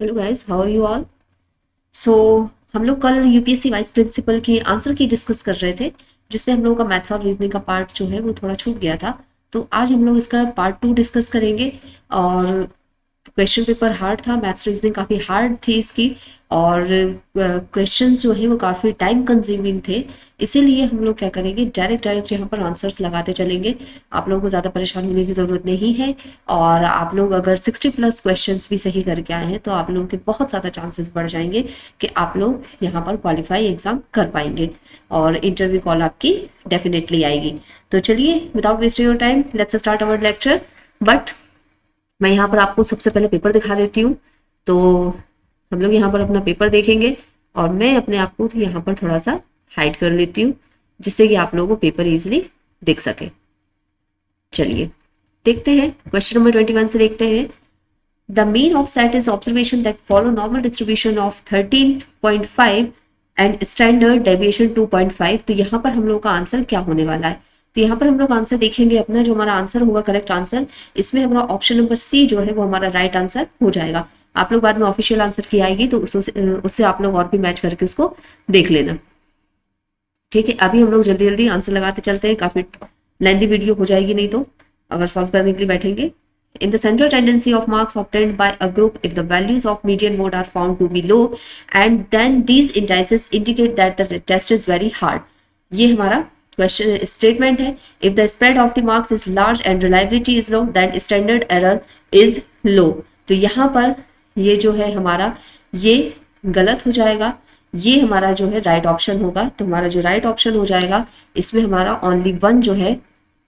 Hello guys, how are you all. So हम लोग कल यूपीएससी वाइस प्रिंसिपल के आंसर की डिस्कस कर रहे थे, जिसमें हम लोगों का मैथ्स और रीजनिंग का पार्ट जो है वो थोड़ा छूट गया था। तो आज हम लोग इसका पार्ट 2 डिस्कस करेंगे। और क्वेश्चन पेपर हार्ड था, मैथ्स रीजनिंग काफ़ी हार्ड थी इसकी। और क्वेश्चंस जो है वो काफ़ी टाइम कंज्यूमिंग थे। इसीलिए हम लोग क्या करेंगे, डायरेक्ट डायरेक्ट यहाँ पर आंसर्स लगाते चलेंगे। आप लोगों को ज़्यादा परेशान होने की ज़रूरत नहीं है। और आप लोग अगर 60+ क्वेश्चंस भी सही करके आए हैं तो आप लोगों के बहुत ज़्यादा चांसेस बढ़ जाएंगे कि आप लोग यहाँ पर क्वालिफाई एग्जाम कर पाएंगे और इंटरव्यू कॉल आपकी डेफिनेटली आएगी। तो चलिए, without wasting your time, let's start our lecture. But मैं यहाँ पर आपको सबसे पहले पेपर दिखा देती हूँ। तो हम लोग यहाँ पर अपना पेपर देखेंगे और मैं अपने आप को यहाँ पर थोड़ा सा हाइड कर लेती हूँ, जिससे कि आप लोगों को पेपर इजीली दिख सके। चलिए देखते हैं, क्वेश्चन नंबर 21 से देखते हैं। The mean of set is observation that follow normal distribution of 13.5 and standard deviation 2.5। तो यहाँ पर हम लोग का आंसर क्या होने वाला है? तो यहाँ पर हम लोग आंसर देखेंगे अपना, जो हमारा आंसर होगा करेक्ट आंसर, इसमें हमारा ऑप्शन नंबर सी जो है वो हमारा राइट आंसर हो जाएगा। आप लोग बाद में ऑफिशियल आंसर की आएगी तो उससे आप लोग और भी मैच करके उसको देख लेना। ठीक है, अभी हम लोग जल्दी जल्दी आंसर लगाते चलते हैं, काफी लेंथी वीडियो हो जाएगी नहीं तो, अगर सॉल्व करने के लिए बैठेंगे। In the central tendency of marks obtained by a group, if the values of median mode are found to be low, and then these indices indicate that the test is very hard. ये हमारा question statement है। If the spread of the marks is large and reliability is low, then standard error is low. तो यहाँ पर ये जो है हमारा, ये गलत हो जाएगा, ये हमारा जो है राइट ऑप्शन होगा। तो हमारा जो राइट ऑप्शन हो जाएगा, इसमें हमारा ओनली 1 जो है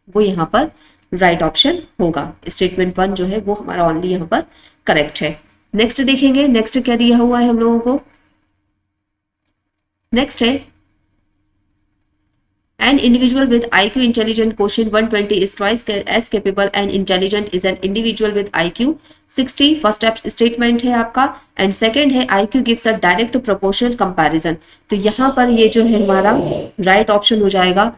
वो यहाँ पर राइट ऑप्शन होगा। स्टेटमेंट 1 जो है वो हमारा ओनली यहाँ पर करेक्ट है। नेक्स्ट देखेंगे, नेक्स्ट क्या दिया हुआ है हम लोगों को। नेक्स्ट है, an individual with IQ intelligent quotient 120 is twice as capable and intelligent is an individual with IQ 60। First statement है आपका। एंड सेकेंड है, IQ gives a direct proportional comparison। तो यहाँ पर ये जो है हमारा राइट ऑप्शन हो जाएगा।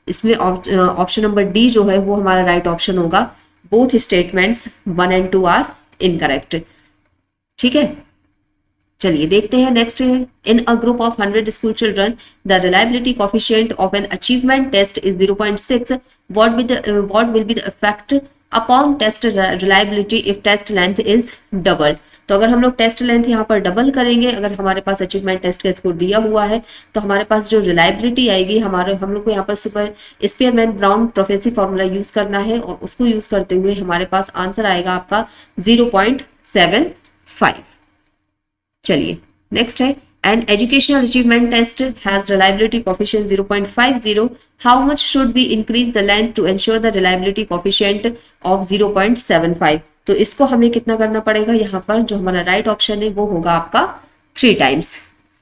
इसमें ऑप्शन नंबर डी जो है वो हमारा राइट ऑप्शन होगा। Both statements 1 and 2 are incorrect. ठीक है, चलिए देखते हैं नेक्स्ट है। In a group of 100 school children the reliability coefficient of an achievement test is 0.6। What will be the effect upon test reliability if test length is double. तो अगर हम लोग टेस्ट लेंथ यहाँ पर डबल करेंगे, अगर हमारे पास अचीवमेंट टेस्ट का स्कोर दिया हुआ है, तो हमारे पास जो रिलायबिलिटी आएगी, हम लोग को यहाँ पर super Spearman brown prophecy formula use करना है और उसको यूज करते हुए हमारे पास आंसर आएगा आपका 0.75। चलिए नेक्स्ट है, an educational achievement test has reliability coefficient 0.50। How much should be increase the length to ensure the reliability coefficient of 0.75। तो इसको हमें कितना करना पड़ेगा, यहाँ पर जो हमारा राइट ऑप्शन है वो होगा आपका 3 टाइम्स।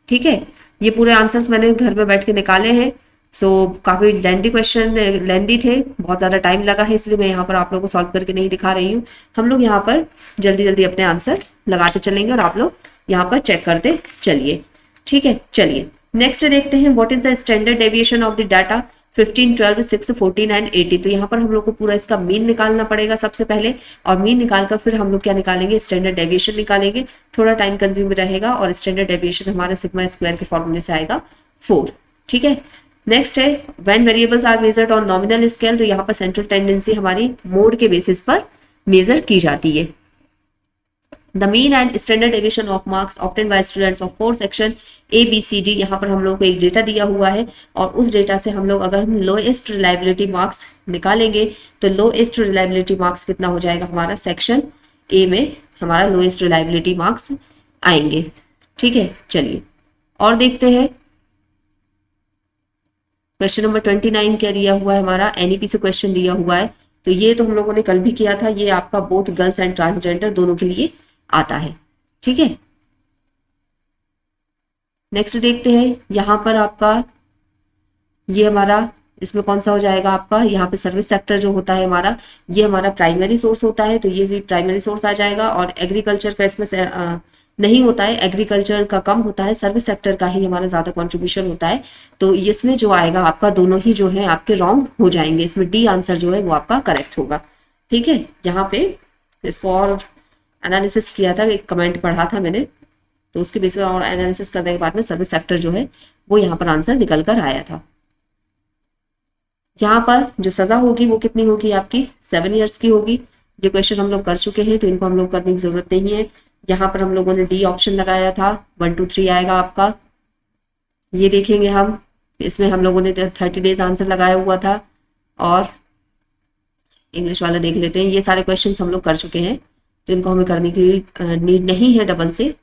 ठीक है, ये पूरे आंसर्स मैंने घर में बैठ के निकाले हैं। सो काफी लेंदी क्वेश्चन, लेंदी थे, बहुत ज्यादा टाइम लगा है, इसलिए मैं यहाँ पर आप लोगों को सॉल्व करके नहीं दिखा रही हूँ। हम लोग यहाँ पर जल्दी जल्दी अपने आंसर लगाते चलेंगे और आप लोग यहाँ पर चेक करते चलिए। ठीक है, चलिए नेक्स्ट देखते हैं, what is the standard deviation of the data 15, 12, 6, 14 and 80। तो यहाँ पर हम लोग को पूरा इसका मीन निकालना पड़ेगा सबसे पहले, और मीन निकालकर फिर हम लोग क्या निकालेंगे, स्टैंडर्ड डेविएशन निकालेंगे। थोड़ा टाइम कंज्यूम रहेगा और स्टैंडर्ड डेविएशन हमारे सिग्मा स्क्वायर के फॉर्मूले से आएगा 4। ठीक है, नेक्स्ट है, when variables are measured on nominal scale. तो यहाँ पर सेंट्रल टेंडेंसी हमारी मोड के बेसिस पर मेजर की जाती है। The mean and standard deviation of marks obtained by students of 4 section A, B, C, D। यहाँ पर हम लोग को एक डेटा दिया हुआ है और उस डेटा से हम लोग अगर हम लोएस्ट रिलायबिलिटी मार्क्स निकालेंगे तो लोएस्ट रिलायबिलिटी मार्क्स कितना हो जाएगा, हमारा सेक्शन ए में हमारा लोएस्ट रिलायबिलिटी मार्क्स आएंगे। ठीक है, चलिए और देखते हैं क्वेश्चन नंबर 29 क्या दिया हुआ है हमारा, एनईपी से क्वेश्चन दिया हुआ है। तो ये तो हम लोगों ने कल भी किया था, ये आपका बोथ गर्ल्स एंड ट्रांसजेंडर दोनों के लिए आता है। ठीक है, नेक्स्ट देखते हैं, यहां पर आपका ये हमारा इसमें कौन सा हो जाएगा आपका, यहाँ पे सर्विस सेक्टर जो होता है हमारा, ये हमारा प्राइमरी सोर्स होता है, तो ये प्राइमरी सोर्स आ जाएगा। और एग्रीकल्चर का इसमें नहीं होता है, एग्रीकल्चर का कम होता है, सर्विस सेक्टर का ही हमारा ज्यादा कंट्रीब्यूशन होता है। तो इसमें जो आएगा आपका, दोनों ही जो है आपके रॉन्ग हो जाएंगे, इसमें डी आंसर जो है वो आपका करेक्ट होगा। ठीक है, यहाँ पे इसको और एनालिसिस किया था, एक कमेंट पढ़ा था मैंने, तो उसके बेस पर और एनालिसिस करने के बाद में सर्विस सेक्टर जो है वो यहाँ पर आंसर निकल कर आया था। यहाँ पर जो सजा होगी वो कितनी होगी आपकी, 7 ईयर्स की होगी। ये क्वेश्चन हम लोग कर चुके हैं तो इनको हम लोग करने की जरूरत नहीं है। यहाँ पर हम लोगों ने डी ऑप्शन लगाया था, 1 2 3 आएगा आपका। ये देखेंगे हम, इसमें हम लोगों ने 30 डेज आंसर लगाया हुआ था। और इंग्लिश वाला देख लेते हैं, ये सारे क्वेश्चन हम लोग कर चुके हैं तो इनको हमें करने की नीड नहीं है डबल से।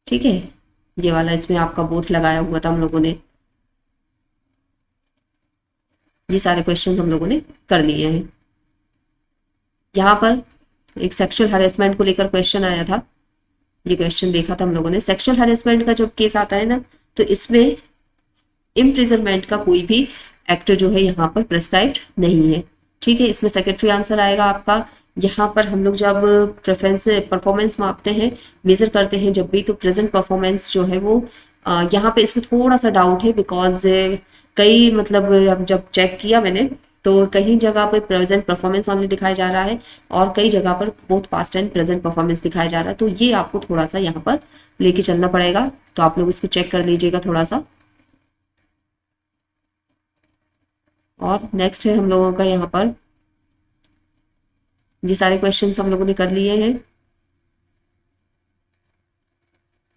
ठीक है, ये वाला इसमें आपका बोथ लगाया हुआ था हम लोगों ने। ये सारे क्वेश्चन हम लोगों ने कर लिए हैं। यहाँ पर एक सेक्सुअल हरेसमेंट को लेकर क्वेश्चन आया था, ये क्वेश्चन देखा था हम लोगों ने। सेक्सुअल हरेसमेंट का जब केस आता है ना, तो इसमें इम्प्रिजनमेंट का कोई भी एक्ट जो है यहाँ पर प्रेस्क्राइब्ड नहीं है। ठीक है, इसमें सेक्रेटरी आंसर आएगा आपका। यहाँ पर हम लोग जब प्रेफरेंस परफॉर्मेंस मापते हैं, मेजर करते हैं जब भी, तो प्रेजेंट परफॉर्मेंस जो है वो यहाँ पे इसमें थोड़ा सा डाउट है, बिकॉज कई मतलब अब जब चेक किया मैंने तो कहीं जगह पे प्रेजेंट परफॉर्मेंस ऑनली दिखाया जा रहा है और कई जगह पर both past and present performance दिखाया जा रहा है। तो ये आपको थोड़ा सा यहाँ पर लेके चलना पड़ेगा, तो आप लोग इसको चेक कर लीजिएगा थोड़ा सा। और नेक्स्ट है हम लोगों का यहाँ पर, ये सारे क्वेश्चंस हम लोगों ने कर लिए हैं।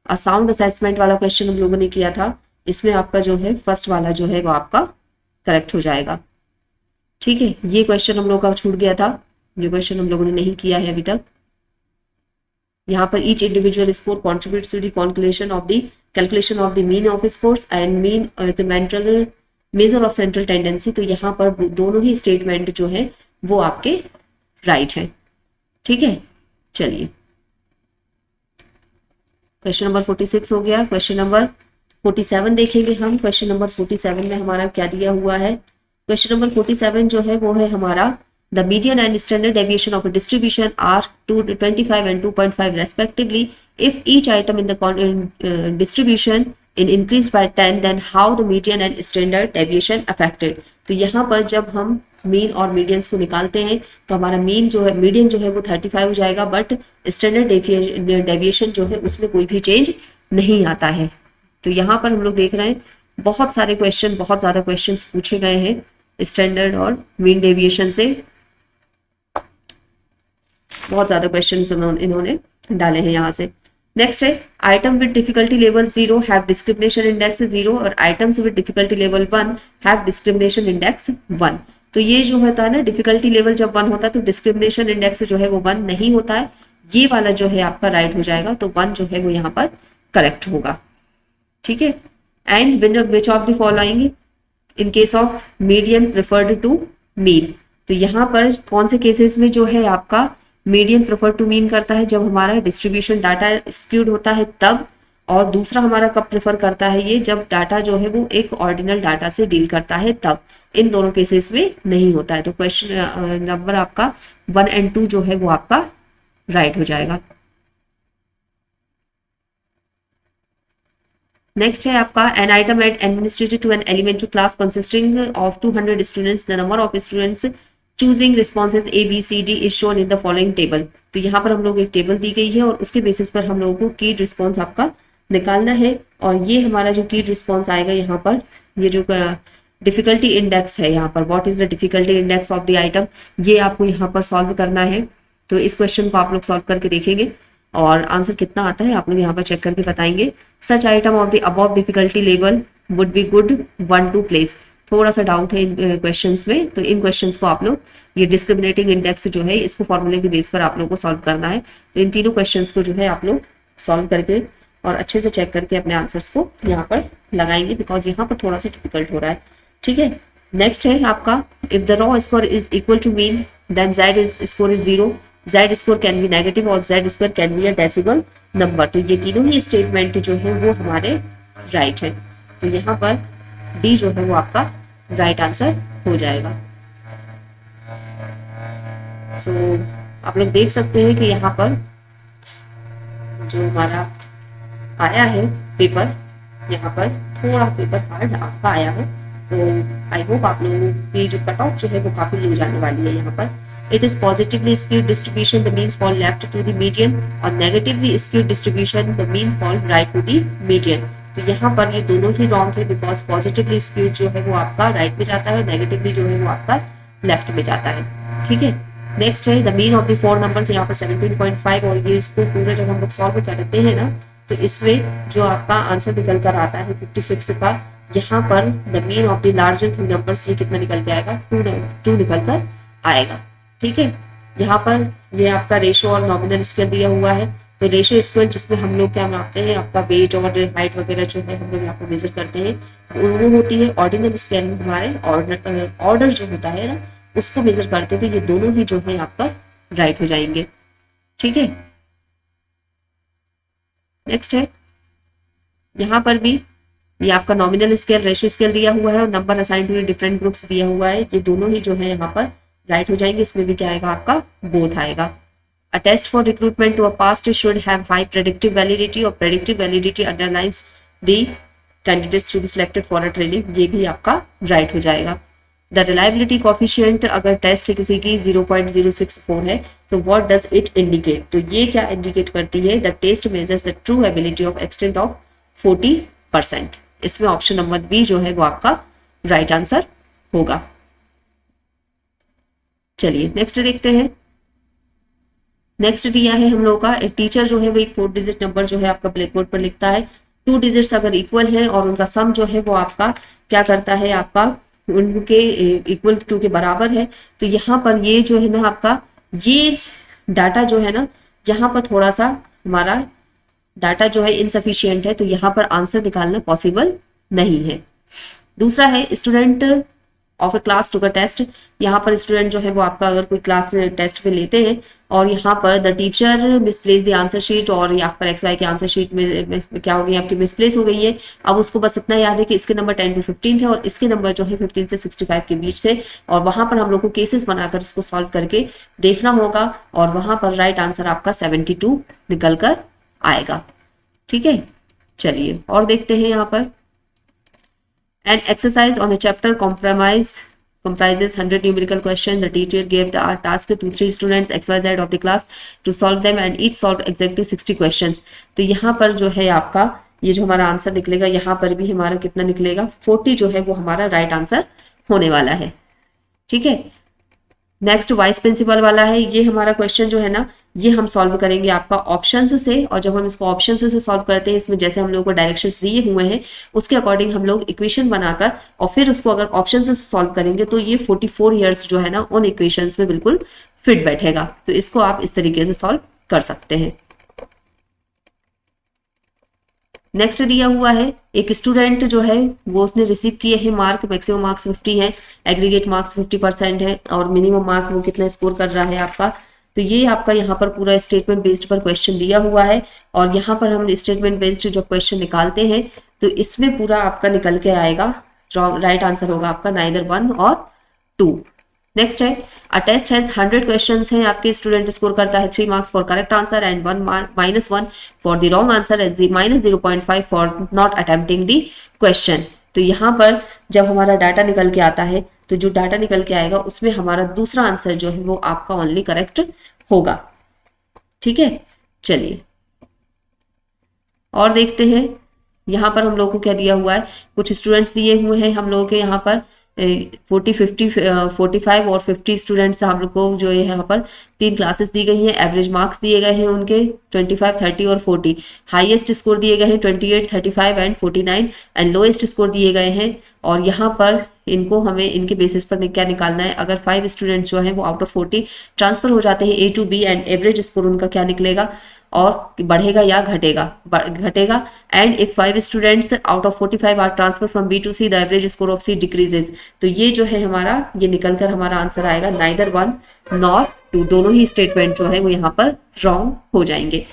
साउंड असेसमेंट वाला क्वेश्चन हम लोगों ने किया था, इसमें आपका जो है फर्स्ट वाला जो है वो आपका करेक्ट हो जाएगा। ठीक है, ये क्वेश्चन हम लोगों का छूट गया था, ये क्वेश्चन हम लोगों ने नहीं किया है अभी तक। यहाँ पर each individual score contributes to the calculation of the mean of scores and mean mental measure of central tendency. तो यहाँ पर दोनों ही स्टेटमेंट जो है वो आपके राइट है। ठीक है, चलिए क्वेश्चन नंबर 46 हो गया। क्वेश्चन नंबर 47 देखेंगे हम। क्वेश्चन नंबर 47 में हमारा क्या दिया हुआ है। क्वेश्चन नंबर 47 जो है वो है हमारा, the median and standard deviation of a distribution are 25 and 2.5 respectively. If each item in the distribution in increased by 10, then how the median and standard deviation affected. तो यहाँ पर जब हम मीन और मीडियंस को निकालते हैं तो हमारा मीन जो है, मीडियन जो है वो 35 हो जाएगा, बट स्टैंडर्ड डेविएशन जो है उसमें कोई भी चेंज नहीं आता है। तो यहाँ पर हम लोग देख रहे हैं बहुत सारे क्वेश्चन, बहुत ज्यादा क्वेश्चंस पूछे गए हैं स्टैंडर्ड और मीन डेविएशन से, बहुत ज्यादा क्वेश्चन इन्होंने डाले हैं यहाँ से। नेक्स्ट है, item with difficulty level 0 have discrimination index 0 और items with difficulty level 1 have discrimination index 1। तो ये जो होता है ना, डिफिकल्टी लेवल जब 1 होता है तो डिस्क्रिमिनेशन इंडेक्स जो है वो 1 नहीं होता है। ये वाला जो है आपका राइट हो जाएगा, तो 1 जो है वो यहाँ पर करेक्ट होगा। ठीक है, and which of the following in case of median preferred to mean. तो यहाँ पर कौन से केसेस में जो है आपका मीडियन प्रेफर टू मीन करता है, जब हमारा डिस्ट्रीब्यूशन डाटा स्क्यूड होता है तब, और दूसरा हमारा कब प्रेफर करता है ये, जब डाटा जो है वो एक ऑर्डिनल डाटा से डील करता है तब। इन दोनों केसेस में नहीं होता है। तो क्वेश्चन नंबर आपका 1 और 2 जो है वो आपका राइट हो जाएगा। नेक्स्ट है आपका, an item at administered to an elementary class consisting of 200 students, the number of students choosing responses A B C D is shown in the following table. तो यहाँ पर हम लोग एक टेबल दी गई है और उसके बेसिस पर हम लोगों को की रिस्पॉन्स आपका निकालना है। और ये हमारा जो की रिस्पॉन्स आएगा यहाँ पर, ये जो डिफिकल्टी इंडेक्स है यहाँ पर, what is the difficulty index of the item, ये आपको यहाँ पर सॉल्व करना है। तो इस क्वेश्चन को आप लोग सॉल्व करके देखेंगे और आंसर कितना आता है आप लोग यहाँ पर चेक करके बताएंगे। सच item of the above difficulty level would be good 1 to place. थोड़ा सा डाउट है इन क्वेश्चंस में, तो इन क्वेश्चंस को आप लोग, ये डिस्क्रिमिनेटिंग इंडेक्स जो है इसको फॉर्मूले के बेस पर आप लोग को सॉल्व करना है। तो इन तीनों क्वेश्चंस को जो है आप लोग सॉल्व करके और अच्छे से चेक करके अपने आंसर्स को यहाँ पर लगाएंगे, बिकॉज यहाँ पर थोड़ा सा डिफिकल्ट हो रहा है। ठीक है, नेक्स्ट है आपका, if the raw score is equal to mean then Z is score is 0, Z score can be negative और Z score can be a decimal number. तो ये तीनों ही स्टेटमेंट जो है वो हमारे राइट है। तो यहाँ पर डी जो है वो आपका राइट आंसर हो जाएगा। सो आप लोग देख सकते हैं कि यहाँ पर जो हमारा आया है पेपर, यहाँ पर थोड़ा पेपर हार्ड आपका आया है। तो आई होप आप लोगों की जो कट ऑफ जो है वो काफी लो जाने वाली है यहाँ पर। it is positively skewed distribution, the means fall left to the median, और negatively skewed distribution, the means fall right to the median. तो यहाँ पर ये दोनों ही रॉन्ग है, बिकॉज पॉजिटिवली स्क्यूड जो है वो आपका राइट में जाता है, नेगेटिवली जो है वो आपका लेफ्ट में जाता है. ठीक है. नेक्स्ट है the mean of the 4 numbers, यहाँ पर 17.5, और ये इसको पूरे जब हम लोग सॉल्व करते हैं ना तो इसमें जो आपका आंसर निकल कर आता है 56 का, यहाँ पर the mean of the larger 3 numbers ये कितना निकल के आएगा, 2 निकल कर आएगा. ठीक है. यहाँ पर ये आपका रेशो और नॉमिनल स्केल दिया हुआ है. तो रेशो स्केल जिसमें हम लोग क्या मापते हैं, आपका वेट और हाइट वगैरह जो है हम लोग यहाँ पर मेजर करते हैं, वो होती है. ऑर्डिनल स्केल में हमारे ऑर्डर जो होता है ना उसको मेजर करते हैं. तो ये दोनों ही जो है आपका राइट हो जाएंगे. ठीक है. नेक्स्ट है यहाँ पर भी ये आपका नॉमिनल स्केल, रेशियो स्केल दिया हुआ है और number assign to different groups दिया हुआ है. ये दोनों ही जो है यहाँ पर राइट हो जाएंगे. इसमें भी क्या आएगा आपका, बोथ आएगा. A test for recruitment to a post should have high predictive validity, और predictive validity underlines the candidates to be selected for a training. ये भी आपका राइट हो जाएगा. The reliability coefficient अगर टेस्ट किसी की 0.064 है तो what does it indicate? तो ये क्या इंडिकेट करती है, the test measures the true ability of extent of 40%. इसमें ऑप्शन नंबर बी जो है वो आपका राइट आंसर होगा. चलिए नेक्स्ट देखते हैं. नेक्स्ट दिया है हम लोगों का, एक टीचर जो है वो एक 4 डिजिट नंबर जो है आपका ब्लैक बोर्ड पर लिखता है. 2 डिजिट्स अगर इक्वल है और उनका सम जो है वो आपका क्या करता है, आपका उनके इक्वल टू के बराबर है. तो यहाँ पर ये जो है ना आपका ये डाटा जो है ना, यहाँ पर थोड़ा सा हमारा डाटा जो है इनसफिशियंट है, तो यहाँ पर आंसर निकालना पॉसिबल नहीं है. दूसरा है student of a class two का टेस्ट. यहाँ पर स्टूडेंट जो है वो आपका अगर कोई क्लास टेस्ट में लेते हैं और यहाँ पर the teacher misplace the answer sheet, और यहाँ पर XY के आंसर शीट में क्या हो गई आपकी, मिसप्लेस हो गई है. अब उसको बस इतना याद है कि इसके नंबर 10 to 15 थे और इसके नंबर जो है 15 से 65 के बीच थे, और वहां पर हम लोग को केसेस बनाकर इसको सॉल्व करके देखना होगा, और वहां पर राइट आंसर आपका 72 निकल कर आएगा. ठीक है. चलिए और देखते हैं यहाँ पर. An exercise on a chapter comprises 100 numerical questions. The teacher gave the task to 3 students XYZ of the class to solve them, and each solved exactly 60 questions. तो यहाँ पर जो है आपका ये जो हमारा आंसर निकलेगा, यहाँ पर भी हमारा कितना निकलेगा, 40 जो है वो हमारा राइट आंसर होने वाला है. ठीक है. नेक्स्ट वाइस प्रिंसिपल वाला है. ये हमारा क्वेश्चन जो है ना ये हम सॉल्व करेंगे आपका ऑप्शंस से, और जब हम इसको ऑप्शंस से सॉल्व करते हैं इसमें जैसे हम लोगों को डायरेक्शंस दिए हुए हैं उसके अकॉर्डिंग हम लोग इक्वेशन बनाकर और फिर उसको अगर ऑप्शन से सॉल्व करेंगे तो ये 44 ईयर्स जो है ना उन इक्वेशंस में बिल्कुल फिट बैठेगा. तो इसको आप इस तरीके से सॉल्व कर सकते हैं. नेक्स्ट दिया हुआ है एक स्टूडेंट जो है वो उसने रिसीव किए हैं मार्क, मैक्सिमम मार्क्स 50 है, एग्रीगेट मार्क्स 50% है, और मिनिमम मार्क वो कितना स्कोर कर रहा है आपका. तो ये आपका यहाँ पर पूरा स्टेटमेंट बेस्ड पर क्वेश्चन दिया हुआ है, और यहाँ पर हम स्टेटमेंट बेस्ड जो क्वेश्चन निकालते हैं तो इसमें पूरा आपका निकल के आएगा, राइट आंसर होगा आपका नाइदर 1 और 2. नेक्स्ट है अ टेस्ट हैज 100 क्वेश्चंस हैं, आपके स्टूडेंट स्कोर करता है 3 marks for correct answer and -1 for the wrong answer and -0.5 for not attempting the question. तो यहाँ पर जब हमारा डाटा निकल के आता है तो जो डाटा निकल के आएगा उसमें हमारा दूसरा आंसर जो है वो आपका ओनली करेक्ट होगा. ठीक है. चलिए और देखते हैं यहाँ पर हम लोगों को क्या दिया हुआ है. कुछ स्टूडेंट्स दिए हुए हैं हम लोगों के यहाँ पर 40, 50, 45 और 50 स्टूडेंट्स हम लोग को जो है यहाँ पर 3 क्लासेस दी गई हैं. एवरेज मार्क्स दिए गए हैं उनके 25, 30 और 40. हाईएस्ट स्कोर दिए गए हैं 28, 35 एंड 49, एंड लोएस्ट स्कोर दिए गए हैं. और यहाँ पर इनको हमें इनके बेसिस पर क्या निकालना है. अगर 5 स्टूडेंट्स जो है वो आउट ऑफ 40 ट्रांसफर हो जाते हैं A to B, and average score उनका क्या निकलेगा और बढ़ेगा या घटेगा. And if 5 students out of 45 are transfer from B to C, the average score of C decreases. तो ये जो है हमारा ये निकलकर हमारा आंसर आएगा नाइदर 1 नॉर 2. दोनों ही स्टेटमेंट जो है वो यहाँ पर रॉन्ग हो जाएंगे.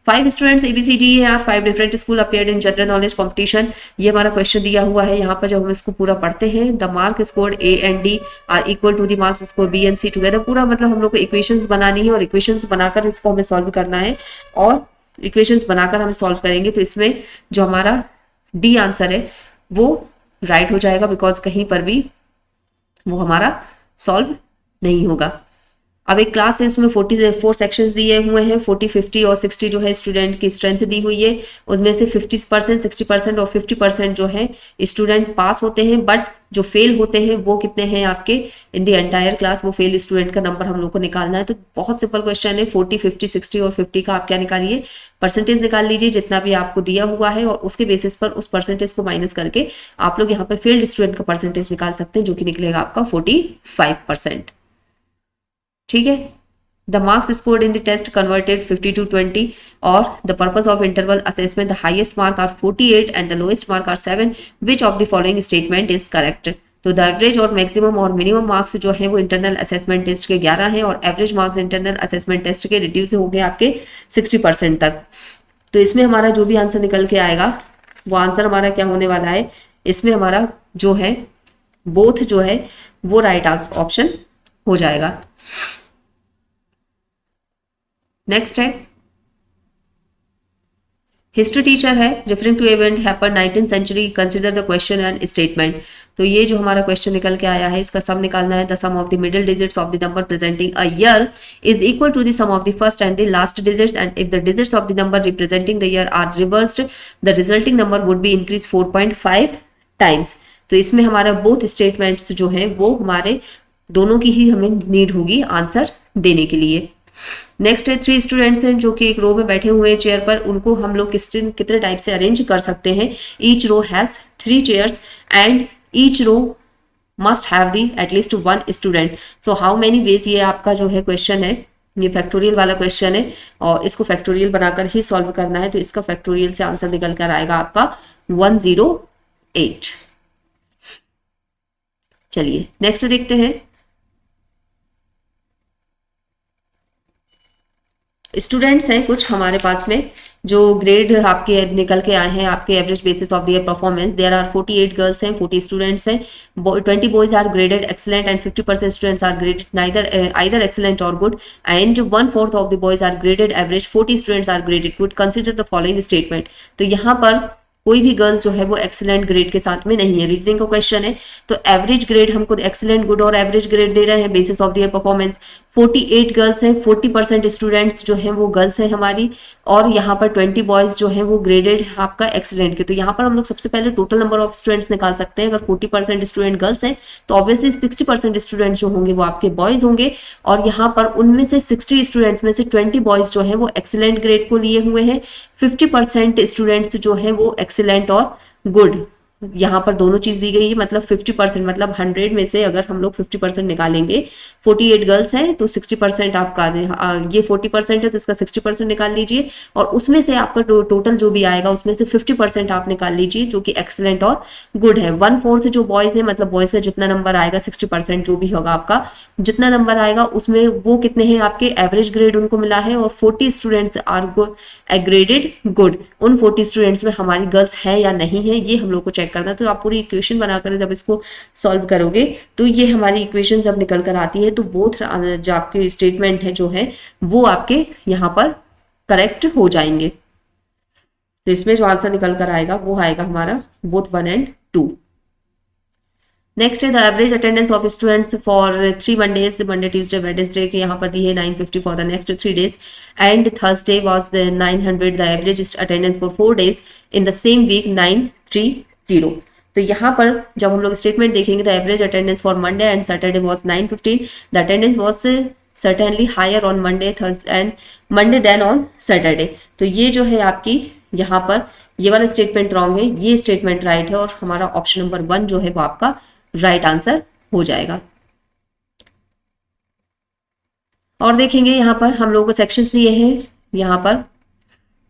5 स्टूडेंट्स ABCD है, 5 different school appeared in general knowledge competition. ये हमारा क्वेश्चन दिया हुआ है. यहाँ पर जब हम इसको पूरा पढ़ते हैं, the mark score A and D are equal to the marks score B and C together. पूरा मतलब हम लोग को इक्वेशंस बनानी है और इक्वेशंस बनाकर इसको हमें सॉल्व करना है, और इक्वेशंस बनाकर हमें सॉल्व करेंगे तो इसमें जो हमारा D आंसर है वो राइट हो जाएगा, बिकॉज कहीं पर भी वो हमारा सॉल्व नहीं होगा. अब एक क्लास है उसमें 44 सेक्शंस दिए हुए हैं, 40, 50 और 60 जो है स्टूडेंट की स्ट्रेंथ दी हुई है। उसमें से 50%, 60% और 50% जो है स्टूडेंट पास होते हैं, बट जो फेल होते हैं वो कितने हैं आपके इन द एंटायर क्लास, वो फेल स्टूडेंट का नंबर हम लोग को निकालना है। तो बहुत सिंपल क्वेश्चन है, 40, 50, 60 और 50 का आप क्या निकालिए, परसेंटेज निकाल लीजिए जितना भी आपको दिया हुआ है, और उसके बेसिस पर उस परसेंटेज को माइनस करके आप लोग यहाँ पर फेल्ड स्टूडेंट का परसेंटेज निकाल सकते हैं, जो कि निकलेगा आपका 45%। ठीक है। The marks scored in the test converted 50 to 20, or the purpose of interval assessment, the highest mark are 48 and the lowest mark are 7. Which of the following statement is correct? तो द एवरेज और maximum और minimum marks जो है वो internal assessment test के 11 हैं, और average marks internal assessment test के रिड्यूस हो गए आपके 60% तक। तो इसमें हमारा जो भी आंसर निकल के आएगा वो आंसर हमारा क्या होने वाला है, इसमें हमारा जो है बोथ जो है वो राइट ऑप्शन हो जाएगा। नेक्स्ट है हिस्ट्री टीचर है, referring to event happen 19th century, consider the question and statement. तो ये जो हमारा क्वेश्चन निकल के आया है इसका सम निकालना है। The sum of the middle digits of the number presenting a year is equal to the sum of the first and the last digits, and if the digits of the number representing the year are reversed the resulting number would be increase 4.5 times. तो इसमें हमारा both statements जो है वो हमारे दोनों की ही हमें नीड होगी आंसर देने के लिए। नेक्स्ट है 3 स्टूडेंट्स हैं जो कि एक रो में बैठे हुए हैं चेयर पर, उनको हम लोग कितने टाइप से अरेंज कर सकते हैं। Each row has 3 chairs and each row must have the at least 1 student. So how many ways, ये आपका जो है क्वेश्चन है, ये फैक्टोरियल वाला क्वेश्चन है और इसको फैक्टोरियल बनाकर ही सॉल्व करना है। तो इसका फैक्टोरियल से आंसर निकल कर आएगा आपका 108। चलिए नेक्स्ट देखते हैं। स्टूडेंट्स हैं कुछ हमारे पास में जो ग्रेड आपके निकल के आए हैं आपके average basis of their performance. There are 48 girls हैं, 40 स्टूडेंट्स हैं, 20 boys are graded excellent and 50% students are graded neither either excellent और good, and 1/4 of the boys are graded average, 40 students are graded good. Consider the following statement. तो यहाँ पर कोई भी girls जो है वो एक्सीलेंट ग्रेड के साथ में नहीं है। रीजनिंग का क्वेश्चन है तो एवरेज ग्रेड हमको एक्सीलेंट, गुड और एवरेज ग्रेड दे रहे हैं basis of their performance. 48 girls हैं, 40% स्टूडेंट्स जो हैं वो गर्ल्स हैं हमारी, और यहाँ पर 20 बॉयज जो हैं वो ग्रेडेड आपका एक्सीलेंट के। तो यहाँ पर हम लोग सबसे पहले टोटल नंबर ऑफ स्टूडेंट्स निकाल सकते हैं। अगर 40% स्टूडेंट गर्ल्स हैं तो ऑब्वियसली 60% स्टूडेंट्स जो होंगे वो आपके बॉयज होंगे, और यहाँ पर उनमें से 60 स्टूडेंट्स में से 20 बॉयज जो है वो एक्सीलेंट ग्रेड को लिए हुए हैं, 50% स्टूडेंट्स जो है वो एक्सीलेंट और गुड। यहाँ पर दोनों चीज दी गई है, मतलब 50%, मतलब 100 में से अगर हम लोग 50% निकालेंगे, 48 गर्ल्स हैं तो 60% आपका ये 40% है तो इसका 60% निकाल लीजिए, और उसमें से आपका टोटल जो भी आएगा उसमें से 50% आप निकाल लीजिए जो कि एक्सलेंट और गुड है। 1/4 जो बॉयज है, मतलब बॉयज का जितना नंबर आएगा 60% जो भी होगा आपका जितना नंबर आएगा उसमें वो कितने हैं आपके एवरेज ग्रेड उनको मिला है, और 40 स्टूडेंट्स आर ग्रेडेड गुड। उन 40 स्टूडेंट्स में हमारी गर्ल्स है या नहीं है ये हम लोग को चेक करना। तो आप पूरी इक्वेशन बनाकर जब इसको सॉल्व करोगे तो ये हमारी इक्वेशन जब निकल कर आती है तो बोथ जो आपके स्टेटमेंट है जो है वो आपके यहाँ पर करेक्ट हो जाएंगे। तो इसमें जो आंसर निकल कर आएगा वो आएगा हमारा बोथ 1 and 2। नेक्स्ट है the average attendance of students for 3 Mondays, Monday Tuesday Wednesday के यहाँ पर दी है 950 for the next 3 days, and Thursday was the 900 the average attendance for 4 days in the same week 930। तो यहाँ पर जब हम लोग स्टेटमेंट देखेंगे the average attendance for Monday and Saturday was 915, the attendance was certainly higher on Monday, Thursday and Monday than on Saturday। तो ये जो है आपकी यहाँ पर ये वाला स्टेटमेंट रॉन्ग है, ये स्टेटमेंट राइट है, और हमारा ऑप्शन नंबर 1 जो है वो आपका राइट आंसर हो जाएगा। और देखेंगे यहाँ पर हम लोगों को सेक्शंस दिए हैं यहाँ पर,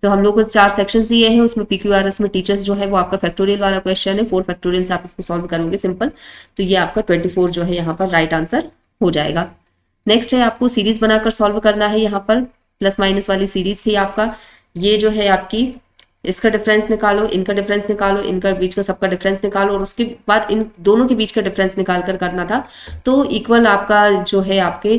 तो हम लोग को 4 सेक्शंस दिए हैं, उसमें PQRS में टीचर्स जो है वो आपका फैक्टोरियल वाला क्वेश्चन है, 4 फैक्टोरियल से आप इसको सॉल्व करोगे सिंपल, तो ये आपका 24 जो है यहाँ पर राइट आंसर हो जाएगा। नेक्स्ट है आपको सीरीज बनाकर सॉल्व करना है। यहाँ पर प्लस माइनस वाली सीरीज थी आपका, ये जो है आपकी इसका डिफरेंस निकालो, इनका डिफरेंस निकालो, इनका बीच का सबका डिफरेंस निकालो, और उसके बाद इन दोनों के बीच का डिफरेंस निकाल कर करना था। तो इक्वल आपका जो है आपके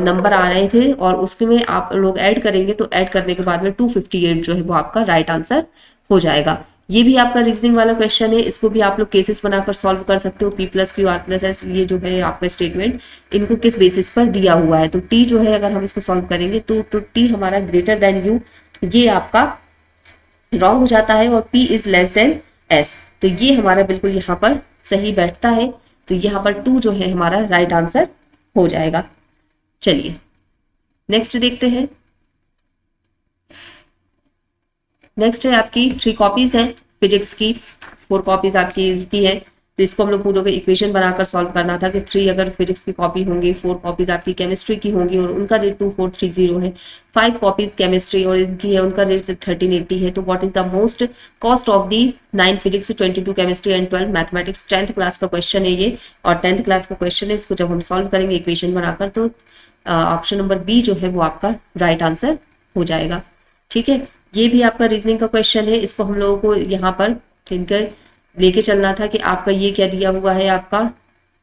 नंबर आ रहे थे, और उसके में आप लोग ऐड करेंगे तो ऐड करने के बाद में 258 जो है वो आपका राइट आंसर हो जाएगा। ये भी आपका रीजनिंग वाला क्वेश्चन है, इसको भी आप लोग केसेस बनाकर सॉल्व कर सकते हो। P plus Q R plus S, ये जो है आपका स्टेटमेंट, इनको किस बेसिस पर दिया हुआ है। तो टी जो है अगर हम इसको सॉल्व करेंगे तो टी हमारा ग्रेटर देन यू, ये आपका रॉन्ग हो जाता है, और P is less than S, तो ये हमारा बिल्कुल यहाँ पर सही बैठता है। तो यहाँ पर टू जो है हमारा राइट आंसर हो जाएगा। चलिए नेक्स्ट देखते हैं। नेक्स्ट है आपकी 3 कॉपीज है फिजिक्स की, 4 कॉपीज आपकी की है। तो इसको हम लोग पूरे इक्वेशन बनाकर सॉल्व करना था कि 3 अगर फिजिक्स की कॉपी होंगी, 4 कॉपीज आपकी केमिस्ट्री की होंगी और उनका रेट 2430 है। 5 कॉपीज केमिस्ट्री और इनकी है, उनका रेट 1380 है। तो what is the most cost of the 9 physics, 22 chemistry and 12 mathematics. 10th class का क्वेश्चन है ये, और 10th क्लास का क्वेश्चन है। इसको जब हम सॉल्व करेंगे इक्वेशन बनाकर, तो ऑप्शन नंबर बी जो है वो आपका राइट आंसर हो जाएगा। ठीक है, ये भी आपका रीजनिंग का क्वेश्चन है। इसको हम लोगों को यहाँ पर इनके लेके चलना था कि आपका ये क्या दिया हुआ है, आपका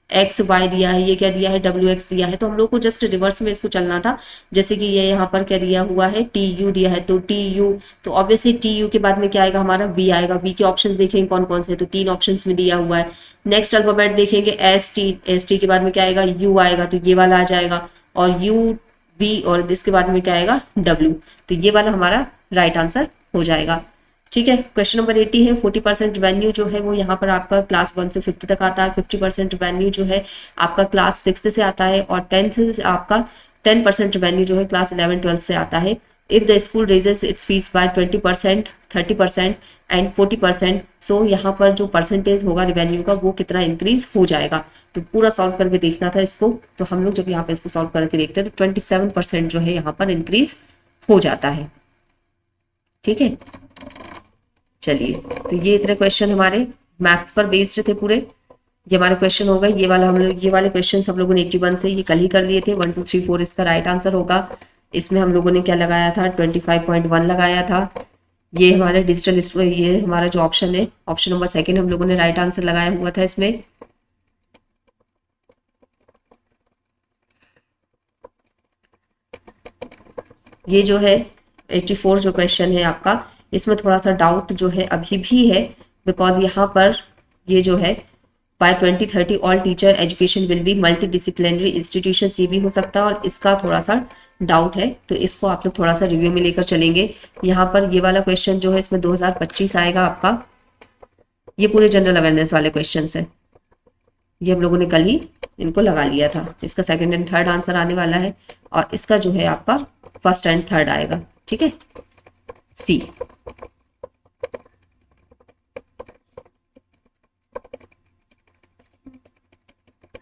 एक्स वाई दिया है, ये क्या दिया है, डब्ल्यू एक्स दिया है। तो हम लोग को जस्ट रिवर्स में इसको चलना था। जैसे कि ये यहाँ पर क्या दिया हुआ है, टी यू दिया है, तो टी यू, तो ऑब्वियसली टी यू के बाद में क्या आएगा हमारा, वी आएगा। वी के ऑप्शंस देखेंगे कौन कौन से, तो 3 ऑप्शंस में दिया हुआ है। नेक्स्ट अल्फाबेट देखेंगे एस टी, एस टी के बाद में क्या आएगा, यू आएगा, तो ये वाला आ जाएगा। और यू वी, और इसके बाद में क्या आएगा, डब्ल्यू, तो ये वाला हमारा राइट आंसर हो जाएगा। ठीक है, क्वेश्चन नंबर 80 है। 40% रिवेन्यू जो है वो यहाँ पर आपका क्लास 1 से 5th तक आता है। 50% रिवेन्यू जो है आपका क्लास 6th से आता है, और 10th आपका 10% रिवेन्यू जो है क्लास 11 12 से आता है। If the school raises its fees by 20%, 30% and 40%, so यहाँ पर जो परसेंटेज होगा रिवेन्यू का वो कितना इंक्रीज हो जाएगा। तो पूरा सॉल्व करके देखना था इसको। तो हम लोग जब यहाँ पे इसको सॉल्व करके देखते हैं तो 27% जो है यहाँ पर इंक्रीज हो जाता है। ठीक है, चलिए, तो ये इतने क्वेश्चन हमारे मैथ्स पर बेस्ड थे पूरे। ये हमारे क्वेश्चन हो गए। ये वाला हम लोग, ये वाले क्वेश्चन हम लोगों ने 81 से ये कल ही कर लिए थे। 1 2 3 4 इसका राइट आंसर होगा। इसमें हम लोगों ने क्या लगाया था, 25.1 लगाया था। ये हमारे डिजिटल, ये हमारा जो ऑप्शन है, ऑप्शन नंबर 2 हम लोगों ने राइट आंसर लगाया हुआ था इसमें। ये जो है 84 जो क्वेश्चन है आपका, इसमें थोड़ा सा डाउट जो है अभी भी है, बिकॉज यहाँ पर ये जो है by 2030 all teacher education will be multi disciplinary institution, ये भी हो सकता है, और इसका थोड़ा सा डाउट है। तो इसको आप लोग थोड़ा सा रिव्यू में लेकर चलेंगे। यहाँ पर ये वाला क्वेश्चन जो है इसमें 2025 आएगा आपका। ये पूरे जनरल अवेयरनेस वाले क्वेश्चन है, ये हम लोगों ने कल ही इनको लगा लिया था। इसका 2nd एंड 3rd आंसर आने वाला है, और इसका जो है आपका 1st एंड 3rd आएगा। ठीक है, सी।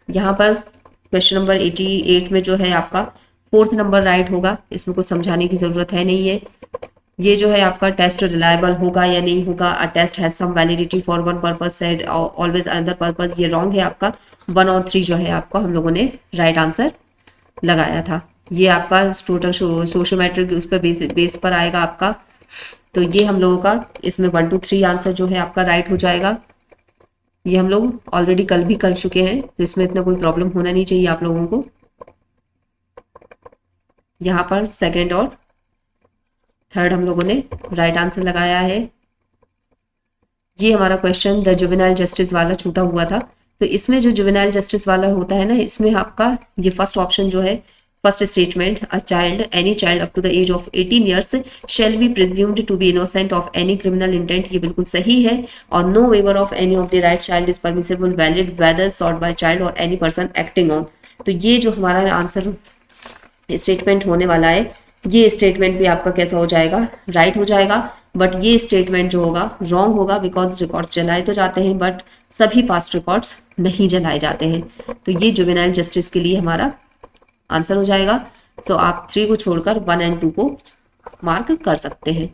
यहाँ पर क्वेश्चन नंबर 88 में जो है आपका 4th नंबर राइट होगा। इसमें कुछ समझाने की जरूरत है नहीं है। ये जो है आपका टेस्ट रिलायबल होगा या नहीं होगा, a test has some validity for one purpose said always another purpose, ये रॉन्ग है आपका। 1 और 3 जो है आपका हम लोगों ने राइट आंसर लगाया था। ये आपका टोटल सोशियोमेट्रिक उस पर बेस पर आएगा आपका। तो ये हम लोगों का इसमें 1 2 3 आंसर जो है आपका राइट हो जाएगा। ये हम लोग ऑलरेडी कल भी कर चुके हैं, तो इसमें इतना कोई प्रॉब्लम होना नहीं चाहिए आप लोगों को। यहाँ पर 2nd और 3rd हम लोगों ने राइट आंसर लगाया है। ये हमारा क्वेश्चन द जुवेनाइल जस्टिस वाला छूटा हुआ था। तो इसमें जो जुवेनाइल जस्टिस वाला होता है ना, इसमें आपका ये फर्स्ट ऑप्शन जो है, first statement, a child, any child up to the age of 18 years shall be presumed to be innocent of any criminal intent, ये बिल्कुल सही है। और no waiver of any of the right child is permissible valid whether sought by child और any person acting on. तो ये जो हमारा आंसर स्टेटमेंट होने वाला है, ये स्टेटमेंट भी आपका कैसा हो जाएगा, राइट हो जाएगा। बट ये स्टेटमेंट जो होगा रॉन्ग होगा, बिकॉज रिकॉर्ड्स जलाए तो जाते हैं बट सभी पास्ट रिकॉर्ड्स नहीं जलाए जाते हैं। तो ये जुवेनाइल जस्टिस के लिए हमारा आंसर हो जाएगा। सो आप 3 को छोड़कर 1 एंड 2 को मार्क कर सकते हैं।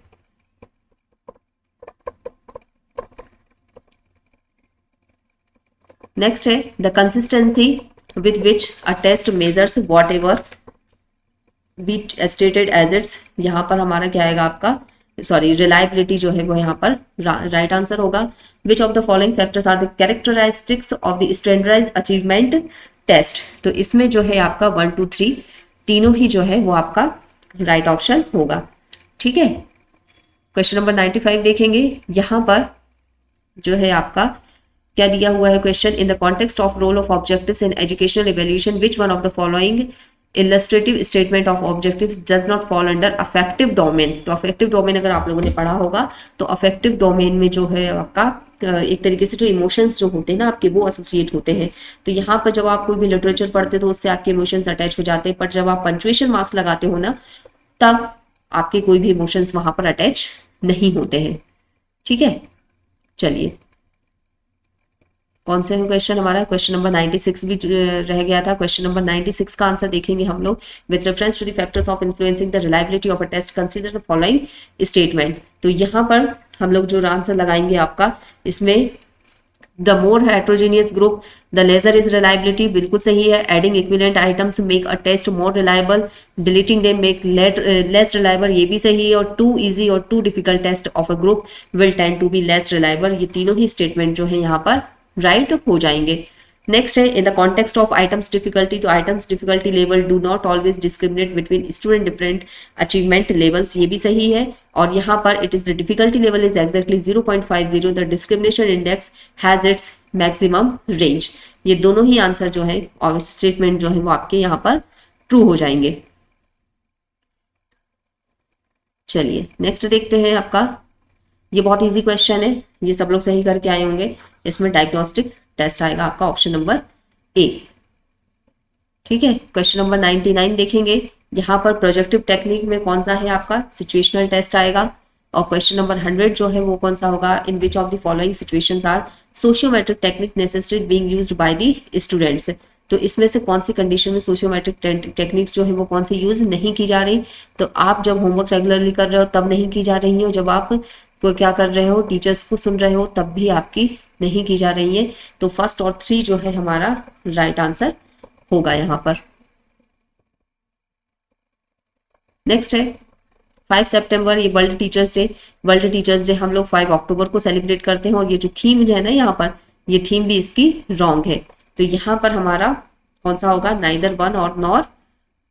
नेक्स्ट है the consistency with which a test measures whatever be stated as its, यहाँ पर हमारा क्या आएगा आपका, सॉरी, रिलायबिलिटी जो है वो यहाँ पर राइट आंसर होगा। Which of the following factors are the characteristics of the standardised achievement test. तो इसमें जो है आपका 1 2 3 तीनों ही जो है वो आपका राइट ऑप्शन होगा। ठीक है, क्वेश्चन नंबर 95 देखेंगे। यहाँ पर जो है आपका क्या दिया हुआ है question, in the context of role of objectives in educational evaluation which one of the following illustrative statement of objectives does not fall under affective domain. तो अफेक्टिव डोमेन अगर आप लोगों ने पढ़ा होगा तो अफेक्टिव डोमेन में जो है आपका एक तरीके से जो इमोशंस जो होते हैं ना आपके, वो एसोसिएट होते हैं। तो यहाँ पर जब आप कोई भी लिटरेचर पढ़ते हो तो उससे आपके इमोशंस अटैच हो जाते हैं, पर जब आप पंचुएशन मार्क्स लगाते हो ना तब आपके कोई भी इमोशंस वहां पर अटैच नहीं होते हैं। ठीक है, चलिए कौन से क्वेश्चन हमारा, क्वेश्चन नंबर 96 भी रह गया था। क्वेश्चन नंबर 96 का आंसर देखेंगे हम लोग। With reference to the factors of influencing the reliability of a test consider the following statement. तो यहाँ पर हम लोग जो आंसर लगाएंगे आपका, इसमें the more heterogeneous group the larger is reliability, बिल्कुल सही है। Adding equivalent items make a test more reliable, deleting them make less reliable, ये भी सही है। और टू इजी और too difficult test of a group will tend to be less reliable, ये तीनों ही स्टेटमेंट जो है यहाँ पर राइट हो जाएंगे। नेक्स्ट है in the context of items difficulty, तो items difficulty level do not always discriminate between student different achievement levels, ये भी सही है। और यहाँ पर it is the difficulty level is exactly 0.50, the discrimination index has its maximum range, ये दोनों ही आंसर जो है और स्टेटमेंट जो है वो आपके यहाँ पर ट्रू हो जाएंगे। चलिए नेक्स्ट देखते हैं आपका, ये बहुत इजी क्वेश्चन है, ये सब लोग सही करके आए होंगे। इसमें डायग्नोस्टिक टेस्ट आएगा आपका ऑप्शन नंबर ए। ठीक है, क्वेश्चन नंबर 99 देखेंगे। यहाँ पर प्रोजेक्टिव टेक्निक में कौन सा है आपका, सिचुएशनल टेस्ट आएगा। और क्वेश्चन नंबर 100 जो है वो कौन सा होगा, in which of the following situations are sociometric technique necessary being used by the students. तो इसमें से कौन सी कंडीशन में सोशियोमेट्रिक टेक्निक्स जो है वो कौन सी यूज नहीं की जा रही। तो आप जब होमवर्क रेगुलरली कर रहे हो तब नहीं की जा रही हो, जब आप को क्या कर रहे हो टीचर्स को सुन रहे हो तब भी आपकी नहीं की जा रही है। तो फर्स्ट और 3 जो है हमारा राइट आंसर होगा यहाँ पर। नेक्स्ट है 5 सितंबर, ये world teachers day. World teachers day हम लोग 5 अक्टूबर को सेलिब्रेट करते हैं। और ये जो थीम है ना यहाँ पर, ये थीम भी इसकी रॉन्ग है। तो यहाँ पर हमारा कौन सा होगा, नाइदर 1 और नॉर